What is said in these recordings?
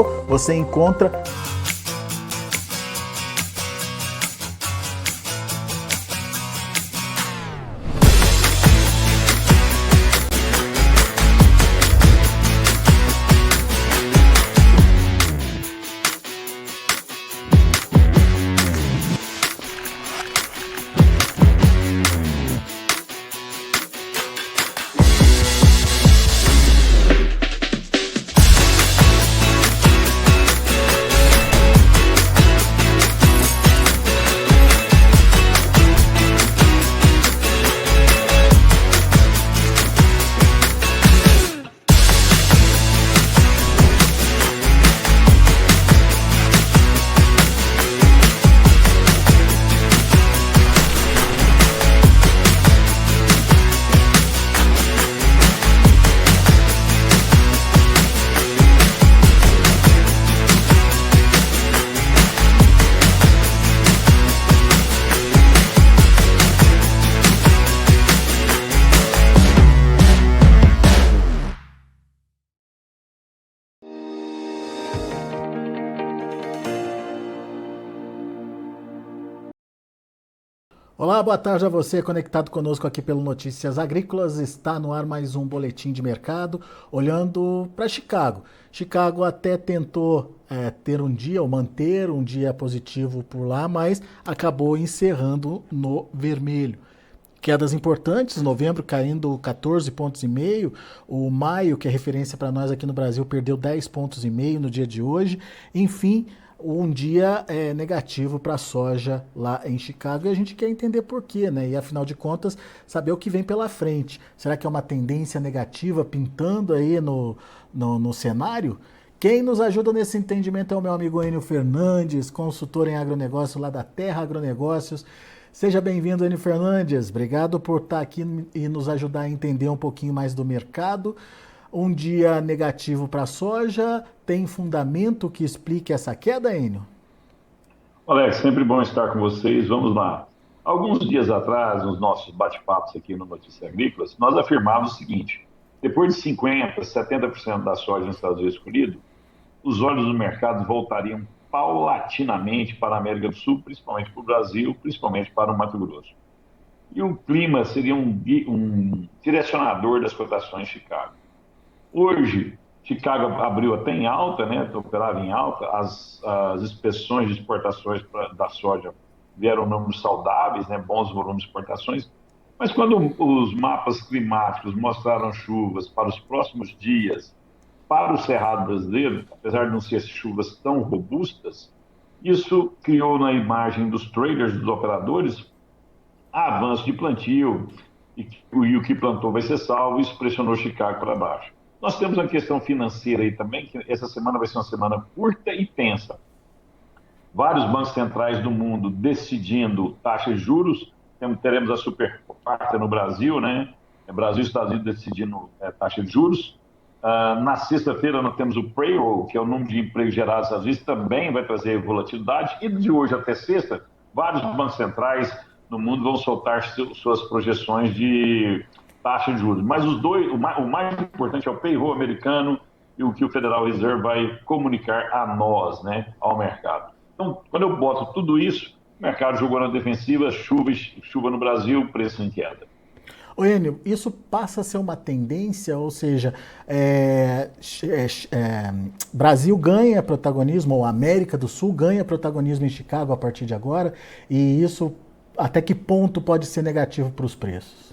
você encontra. Olá, boa tarde a você conectado conosco aqui pelo Notícias Agrícolas. Está no ar mais um boletim de mercado, olhando para Chicago. Chicago até tentou ter um dia, ou manter um dia positivo por lá, mas acabou encerrando no vermelho. Quedas importantes, novembro caindo 14,5 pontos, o maio, que é referência para nós aqui no Brasil, perdeu 10,5 pontos no dia de hoje. Enfim, um dia negativo para a soja lá em Chicago, e a gente quer entender por quê, né? E afinal de contas, saber o que vem pela frente. Será que é uma tendência negativa pintando aí no cenário? Quem nos ajuda nesse entendimento é o meu amigo Enio Fernandes, consultor em agronegócio lá da Terra Agronegócios. Seja bem-vindo, Enio Fernandes. Obrigado por estar aqui e nos ajudar a entender um pouquinho mais do mercado. Um dia negativo para a soja, tem fundamento que explique essa queda, Enio? Alex, sempre bom estar com vocês. Vamos lá. Alguns dias atrás, nos nossos bate-papos aqui no Notícias Agrícolas, nós afirmávamos o seguinte: depois de 50%, 70% da soja nos Estados Unidos colhido, os olhos do mercado voltariam paulatinamente para a América do Sul, principalmente para o Brasil, principalmente para o Mato Grosso. E o clima seria um direcionador das cotações de Chicago. Hoje, Chicago abriu até em alta, né? Operava em alta. As inspeções de exportações da soja vieram números saudáveis, né? Bons volumes de exportações. Mas quando os mapas climáticos mostraram chuvas para os próximos dias, para o Cerrado brasileiro, apesar de não ser chuvas tão robustas, isso criou na imagem dos traders, dos operadores, avanço de plantio, e o que plantou vai ser salvo. Isso pressionou Chicago para baixo. Nós temos uma questão financeira aí também, que essa semana vai ser uma semana curta e tensa. Vários bancos centrais do mundo decidindo taxas de juros. Teremos a super quarta no Brasil, né? Brasil e Estados Unidos decidindo taxa de juros. Na sexta-feira nós temos o payroll, que é o número de empregos gerados nos Estados Unidos, também vai trazer volatilidade. E de hoje até sexta, vários bancos centrais no mundo vão soltar suas projeções de taxa de juros. Mas o mais importante é o payroll americano e o que o Federal Reserve vai comunicar a nós, né, ao mercado. Então, quando eu boto tudo isso, o mercado jogou na defensiva, chuva no Brasil, preço em queda. Ô Enio, isso passa a ser uma tendência, ou seja, Brasil ganha protagonismo, ou América do Sul ganha protagonismo em Chicago a partir de agora, e isso até que ponto pode ser negativo para os preços?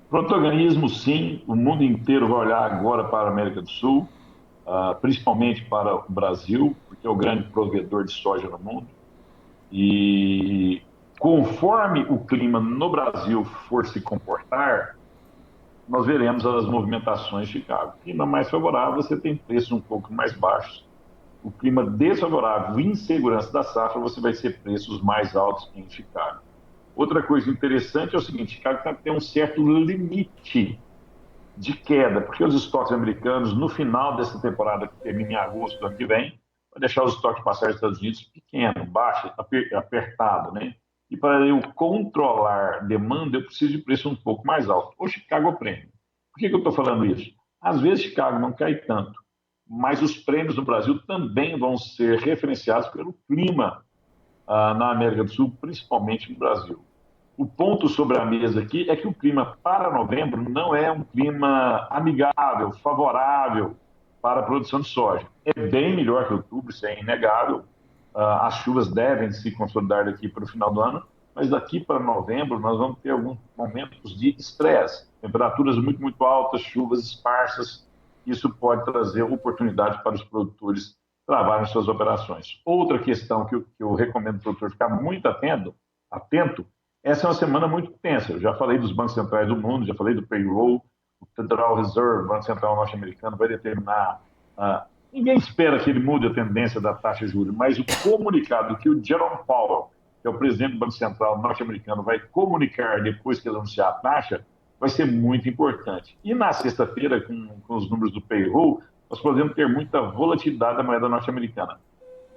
Protagonismo, sim. O mundo inteiro vai olhar agora para a América do Sul, principalmente para o Brasil, porque é o grande provedor de soja no mundo. E conforme o clima no Brasil for se comportar, nós veremos as movimentações de Chicago. O clima mais favorável, você tem preços um pouco mais baixos. O clima desfavorável, insegurança da safra, você vai ter preços mais altos em Chicago. Outra coisa interessante é o seguinte: Chicago tem um certo limite de queda, porque os estoques americanos, no final dessa temporada, que termina em agosto do ano que vem, vai deixar os estoques passar dos Estados Unidos pequeno, baixo, apertado, né? E para eu controlar demanda, eu preciso de preço um pouco mais alto. O Chicago Premium. Por que eu estou falando isso? Às vezes Chicago não cai tanto, mas os prêmios no Brasil também vão ser referenciados pelo clima na América do Sul, principalmente no Brasil. O ponto sobre a mesa aqui é que o clima para novembro não é um clima amigável, favorável para a produção de soja. É bem melhor que outubro, isso é inegável. As chuvas devem se consolidar daqui para o final do ano, mas daqui para novembro nós vamos ter alguns momentos de estresse, temperaturas muito, muito altas, chuvas esparsas. Isso pode trazer oportunidade para os produtores trabalharem suas operações. Outra questão que eu recomendo ao produtor ficar muito atento, essa é uma semana muito tensa. Eu já falei dos bancos centrais do mundo, já falei do payroll, o Federal Reserve, Banco Central norte-americano, vai determinar. Ninguém espera que ele mude a tendência da taxa de juros, mas o comunicado que o Jerome Powell, que é o presidente do Banco Central norte-americano, vai comunicar depois que ele anunciar a taxa, vai ser muito importante. E na sexta-feira, com os números do payroll, nós podemos ter muita volatilidade da moeda norte-americana.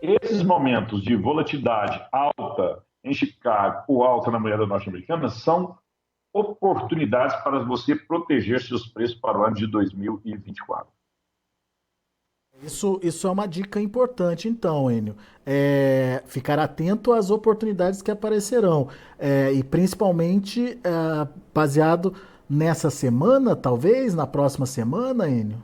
Esses momentos de volatilidade alta em Chicago ou alta na moeda norte-americana são oportunidades para você proteger seus preços para o ano de 2024. Isso é uma dica importante, então, Enio. Ficar atento às oportunidades que aparecerão. E principalmente baseado nessa semana, talvez, na próxima semana, Enio?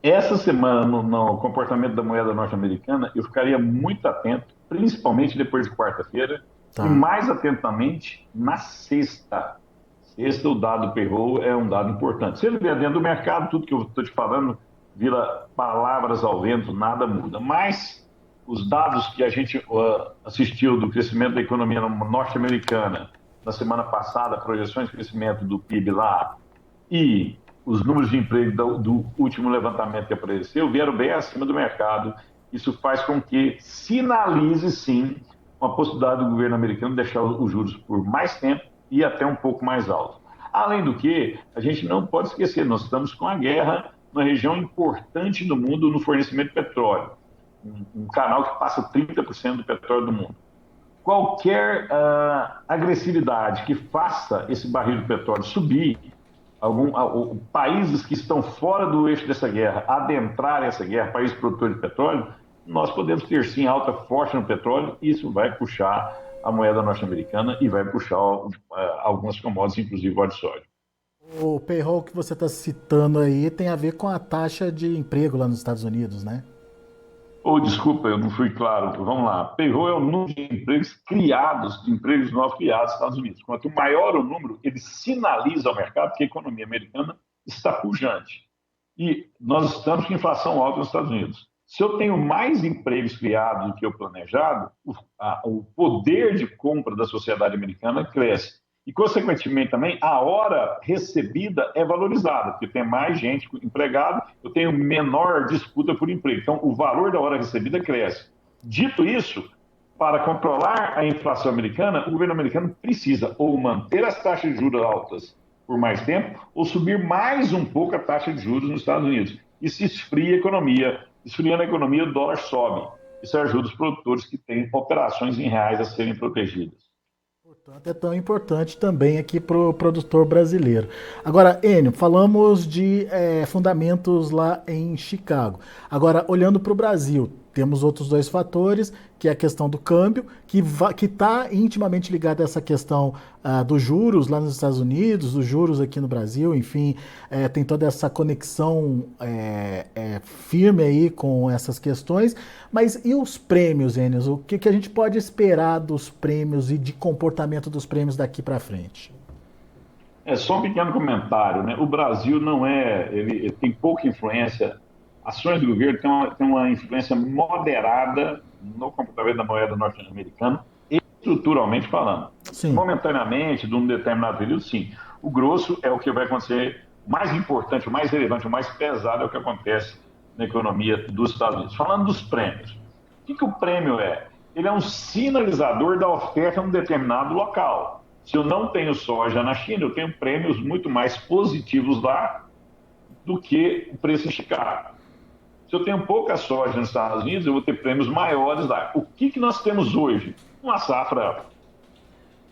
Essa semana, no comportamento da moeda norte-americana, eu ficaria muito atento, principalmente depois de quarta-feira, e mais atentamente na sexta. Sexta, o dado payroll é um dado importante. Se ele vier dentro do mercado, tudo que eu estou te falando vira palavras ao vento, nada muda. Mas os dados que a gente assistiu do crescimento da economia norte-americana na semana passada, projeções de crescimento do PIB lá, e os números de emprego do último levantamento que apareceu vieram bem acima do mercado. Isso faz com que sinalize, sim, uma possibilidade do governo americano deixar os juros por mais tempo e até um pouco mais alto. Além do que, a gente não pode esquecer, nós estamos com a guerra numa região importante do mundo no fornecimento de petróleo, um canal que passa 30% do petróleo do mundo. Qualquer agressividade que faça esse barril de petróleo subir, países que estão fora do eixo dessa guerra adentrarem essa guerra, países produtores de petróleo, nós podemos ter sim alta forte no petróleo, e isso vai puxar a moeda norte-americana e vai puxar algumas commodities, inclusive óleo de soja. O payroll que você está citando aí tem a ver com a taxa de emprego lá nos Estados Unidos, né? Desculpa, eu não fui claro. Vamos lá. Payroll é o número de empregos criados, de empregos novos criados nos Estados Unidos. Quanto maior o número, ele sinaliza ao mercado que a economia americana está pujante. E nós estamos com inflação alta nos Estados Unidos. Se eu tenho mais empregos criados do que o planejado, o poder de compra da sociedade americana cresce. E, consequentemente, também a hora recebida é valorizada, porque tem mais gente empregada, eu tenho menor disputa por emprego. Então, o valor da hora recebida cresce. Dito isso, para controlar a inflação americana, o governo americano precisa ou manter as taxas de juros altas por mais tempo, ou subir mais um pouco a taxa de juros nos Estados Unidos. Isso esfria a economia. Esfriando a economia, o dólar sobe. Isso ajuda os produtores que têm operações em reais a serem protegidas. Portanto, é tão importante também aqui para o produtor brasileiro. Agora, Enio, falamos de fundamentos lá em Chicago. Agora, olhando para o Brasil, temos outros dois fatores, que é a questão do câmbio, que está intimamente ligada a essa questão dos juros lá nos Estados Unidos, dos juros aqui no Brasil, enfim, tem toda essa conexão firme aí com essas questões. Mas e os prêmios, Enio? O que a gente pode esperar dos prêmios e de comportamento dos prêmios daqui para frente? Só um pequeno comentário, né? O Brasil ele tem pouca influência. Ações do governo têm uma influência moderada no comportamento da moeda norte-americana, estruturalmente falando. Sim. Momentaneamente, de um determinado período, sim. O grosso é o que vai acontecer, mais importante, o mais relevante, o mais pesado é o que acontece na economia dos Estados Unidos. Falando dos prêmios, o que o prêmio é? Ele é um sinalizador da oferta em um determinado local. Se eu não tenho soja na China, eu tenho prêmios muito mais positivos lá do que o preço em Chicago. Se eu tenho pouca soja nos Estados Unidos, eu vou ter prêmios maiores lá. O que nós temos hoje? Uma safra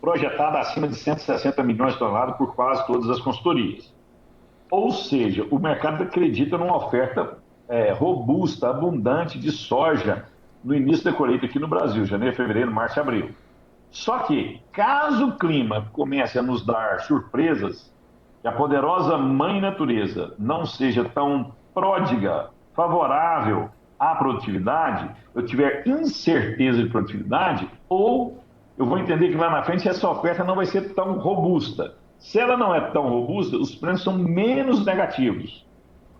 projetada acima de 160 milhões de toneladas por quase todas as consultorias. Ou seja, o mercado acredita numa oferta robusta, abundante de soja no início da colheita aqui no Brasil, janeiro, fevereiro, março e abril. Só que, caso o clima comece a nos dar surpresas, que a poderosa mãe natureza não seja tão pródiga, favorável à produtividade, eu tiver incerteza de produtividade, ou eu vou entender que lá na frente essa oferta não vai ser tão robusta. Se ela não é tão robusta, os prêmios são menos negativos.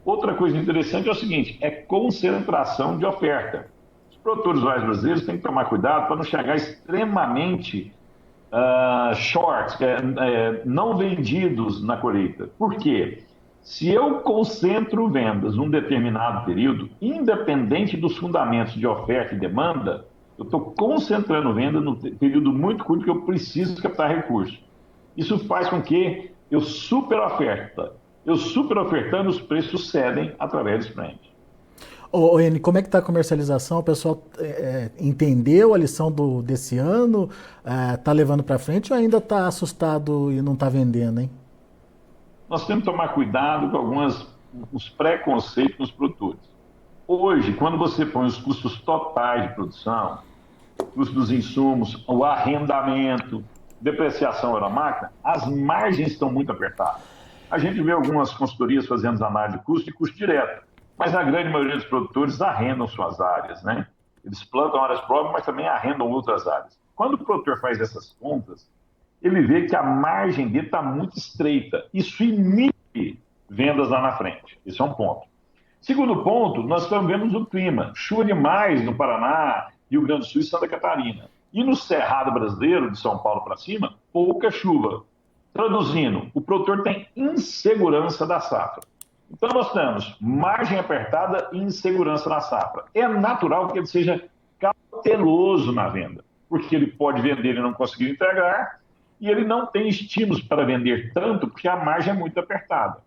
Outra coisa interessante é o seguinte, é concentração de oferta. Os produtores rurais brasileiros têm que tomar cuidado para não chegar extremamente shorts, não vendidos na colheita. Por quê? Se eu concentro vendas num determinado período, independente dos fundamentos de oferta e demanda, eu estou concentrando venda num período muito curto que eu preciso captar recursos. Isso faz com que eu superoferta. Eu superofertando, os preços cedem através dos prêmios. Ô, Eni, como é que está a comercialização? O pessoal entendeu a lição desse ano? Está levando para frente ou ainda está assustado e não está vendendo, hein? Nós temos que tomar cuidado com os preconceitos nos produtores. Hoje, quando você põe os custos totais de produção, custo dos insumos, o arrendamento, depreciação da máquina, as margens estão muito apertadas. A gente vê algumas consultorias fazendo análise de custo e custo direto, mas a grande maioria dos produtores arrendam suas áreas, né? Eles plantam áreas próprias, mas também arrendam outras áreas. Quando o produtor faz essas contas, ele vê que a margem dele está muito estreita. Isso inibe vendas lá na frente. Esse é um ponto. Segundo ponto, nós estamos vendo o clima. Chuva demais no Paraná, Rio Grande do Sul e Santa Catarina. E no Cerrado brasileiro, de São Paulo para cima, pouca chuva. Traduzindo, o produtor tem insegurança da safra. Então nós temos margem apertada e insegurança na safra. É natural que ele seja cauteloso na venda, porque ele pode vender e não conseguir entregar, e ele não tem estímulos para vender tanto, porque a margem é muito apertada.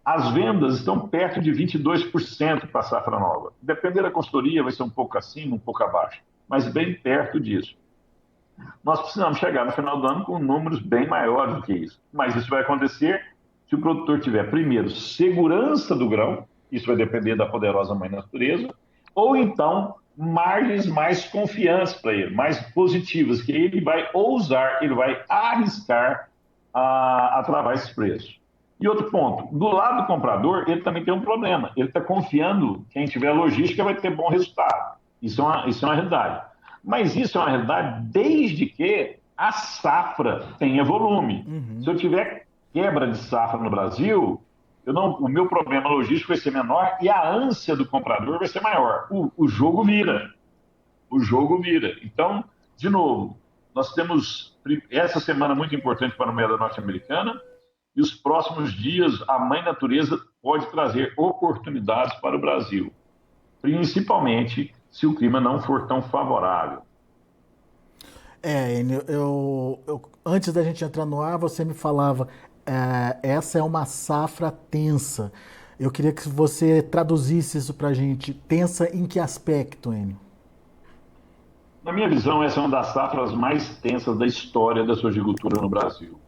As vendas estão perto de 22% para a safra nova. Dependendo da consultoria, vai ser um pouco acima, um pouco abaixo, mas bem perto disso. Nós precisamos chegar no final do ano com números bem maiores do que isso. Mas isso vai acontecer se o produtor tiver, primeiro, segurança do grão, isso vai depender da poderosa mãe natureza, ou então margens mais confiantes para ele, mais positivas, que ele vai ousar, ele vai arriscar a travar esses preços. E outro ponto, do lado do comprador, ele também tem um problema. Ele está confiando que quem tiver logística vai ter bom resultado. Isso é uma realidade. Mas isso é uma realidade desde que a safra tenha volume. Uhum. Se eu tiver quebra de safra no Brasil, o meu problema logístico vai ser menor e a ânsia do comprador vai ser maior. O jogo vira. O jogo vira. Então, de novo, nós temos essa semana muito importante para a moeda norte-americana e os próximos dias a mãe natureza pode trazer oportunidades para o Brasil, principalmente se o clima não for tão favorável. Antes da gente entrar no ar, você me falava, essa é uma safra tensa. Eu queria que você traduzisse isso para a gente. Tensa em que aspecto, Enio? Na minha visão, essa é uma das safras mais tensas da história da sojicultura no Brasil.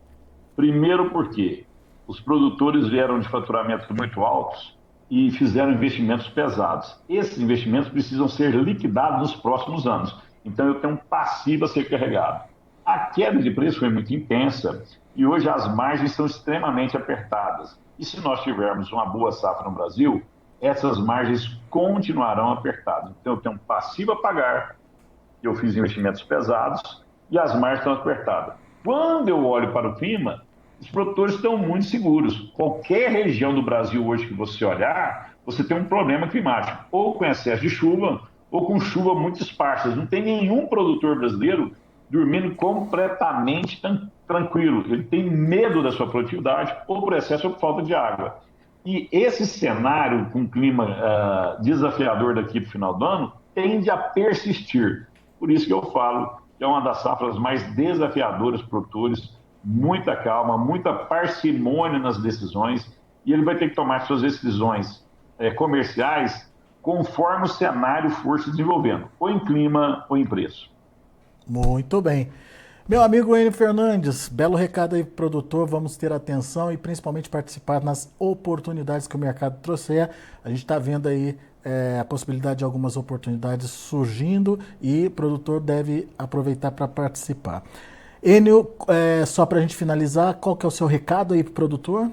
Primeiro porque os produtores vieram de faturamentos muito altos e fizeram investimentos pesados. Esses investimentos precisam ser liquidados nos próximos anos. Então, eu tenho um passivo a ser carregado. A queda de preço foi muito intensa e hoje as margens são extremamente apertadas. E se nós tivermos uma boa safra no Brasil, essas margens continuarão apertadas. Então, eu tenho um passivo a pagar, eu fiz investimentos pesados e as margens estão apertadas. Quando eu olho para o clima, os produtores estão muito seguros. Qualquer região do Brasil hoje que você olhar, você tem um problema climático, ou com excesso de chuva, ou com chuva muito esparsa. Não tem nenhum produtor brasileiro dormindo completamente tranquilo. Ele tem medo da sua produtividade, ou por excesso ou por falta de água. E esse cenário com clima desafiador daqui para o final do ano tende a persistir. Por isso que eu falo que é uma das safras mais desafiadoras para os produtores, muita calma, muita parcimônia nas decisões, e ele vai ter que tomar suas decisões comerciais conforme o cenário for se desenvolvendo, ou em clima ou em preço. Muito bem. Meu amigo Enio Fernandes, belo recado aí pro produtor, vamos ter atenção e principalmente participar nas oportunidades que o mercado trouxer. A gente está vendo aí a possibilidade de algumas oportunidades surgindo e o produtor deve aproveitar para participar. Enio, só para a gente finalizar, qual que é o seu recado aí pro produtor?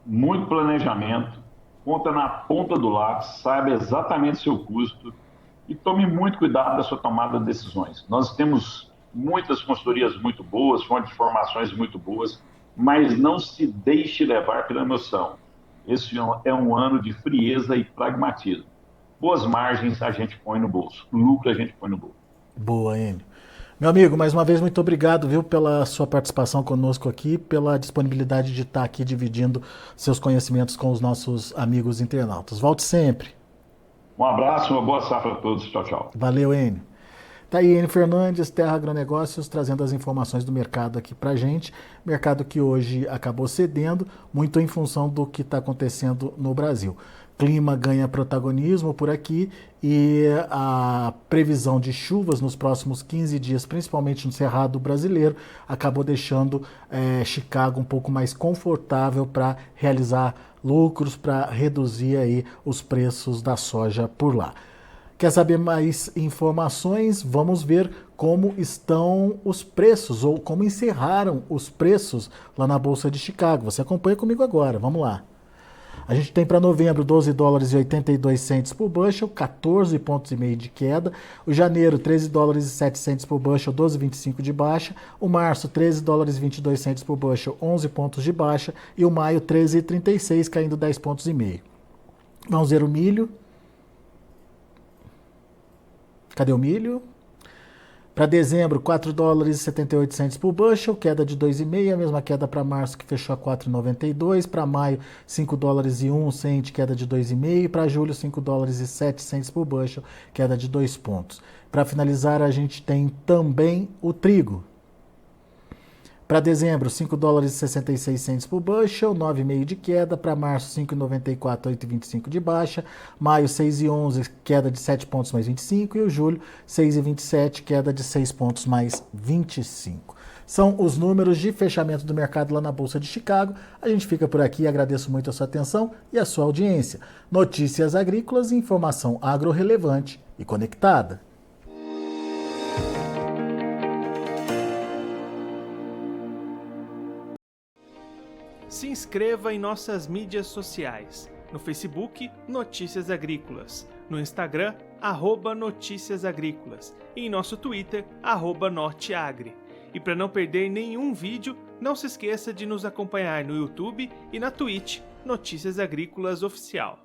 Muito planejamento, conta na ponta do lápis, saiba exatamente o seu custo e tome muito cuidado da sua tomada de decisões. Nós temos muitas consultorias muito boas, fontes de informações muito boas, mas não se deixe levar pela emoção. Esse é um ano de frieza e pragmatismo. Boas margens a gente põe no bolso, lucro a gente põe no bolso. Boa, Enio. Meu amigo, mais uma vez, muito obrigado, viu, pela sua participação conosco aqui, pela disponibilidade de estar aqui dividindo seus conhecimentos com os nossos amigos internautas. Volte sempre. Um abraço, uma boa safra a todos. Tchau, tchau. Valeu, Enio. Tá aí, Enio Fernandes, Terra Agronegócios, trazendo as informações do mercado aqui pra gente. Mercado que hoje acabou cedendo, muito em função do que está acontecendo no Brasil. Clima ganha protagonismo por aqui e a previsão de chuvas nos próximos 15 dias, principalmente no Cerrado brasileiro, acabou deixando Chicago um pouco mais confortável para realizar lucros, para reduzir aí os preços da soja por lá. Quer saber mais informações? Vamos ver como estão os preços ou como encerraram os preços lá na Bolsa de Chicago. Você acompanha comigo agora, vamos lá. A gente tem para novembro 12 dólares e 82 centes por bushel, 14 pontos e meio de queda. O janeiro 13 dólares e 7 centes por bushel, 12,25 de baixa. O março 13 dólares e 22 centes por bushel, 11 pontos de baixa. E o maio 13,36, caindo 10 pontos e meio. Vamos ver o milho. Cadê o milho? Para dezembro, 4 dólares e 78 centes por bushel, queda de 2,5, a mesma queda para março que fechou a 4,92. Para maio, 5 dólares e 1 cente, queda de 2,5. Para julho, 5 dólares e 7 centes por bushel, queda de 2 pontos. Para finalizar, a gente tem também o trigo. Para dezembro, 5 dólares e 66 centes por bushel, 9,5 de queda. Para março, 5,94, 8,25 de baixa. Maio, 6,11, queda de 7 pontos mais 25. E o julho, 6,27, queda de 6 pontos mais 25. São os números de fechamento do mercado lá na Bolsa de Chicago. A gente fica por aqui, agradeço muito a sua atenção e a sua audiência. Notícias agrícolas, informação agro-relevante e conectada. Se inscreva em nossas mídias sociais. No Facebook, Notícias Agrícolas. No Instagram, @Notícias Agrícolas. E em nosso Twitter, @Norteagri. E para não perder nenhum vídeo, não se esqueça de nos acompanhar no YouTube e na Twitch, Notícias Agrícolas Oficial.